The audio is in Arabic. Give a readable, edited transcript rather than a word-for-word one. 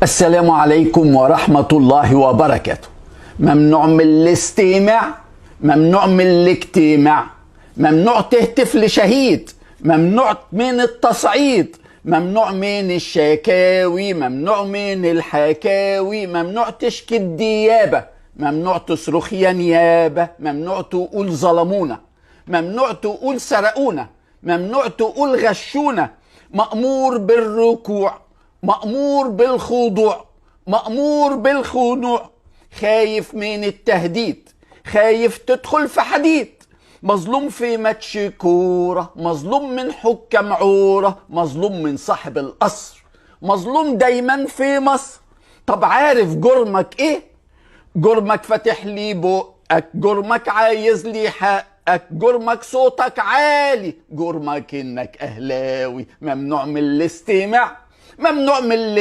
السلام عليكم ورحمة الله وبركاته. ممنوع من الاستماع، ممنوع من الاجتماع، ممنوع تهتف لشهيد، ممنوع من التصعيد، ممنوع من الشكاوي، ممنوع من الحكاوي، ممنوع تشكي الديابة، ممنوع تصرخ يا نيابة، ممنوع تقول ظلمونا، ممنوع تقول سرقونا، ممنوع تقول غشونا. مأمور بالركوع، مأمور بالخضوع، مأمور بالخضوع. خايف من التهديد، خايف تدخل في حديد. مظلوم في ماتش كورة، مظلوم من حكام عورة، مظلوم من صاحب القصر، مظلوم دايما في مصر. طب عارف جرمك ايه؟ جرمك فاتح لي بقك، جرمك عايز لي حقك، جرمك صوتك عالي، جرمك انك اهلاوي. ممنوع من الاستماع، ممنوع من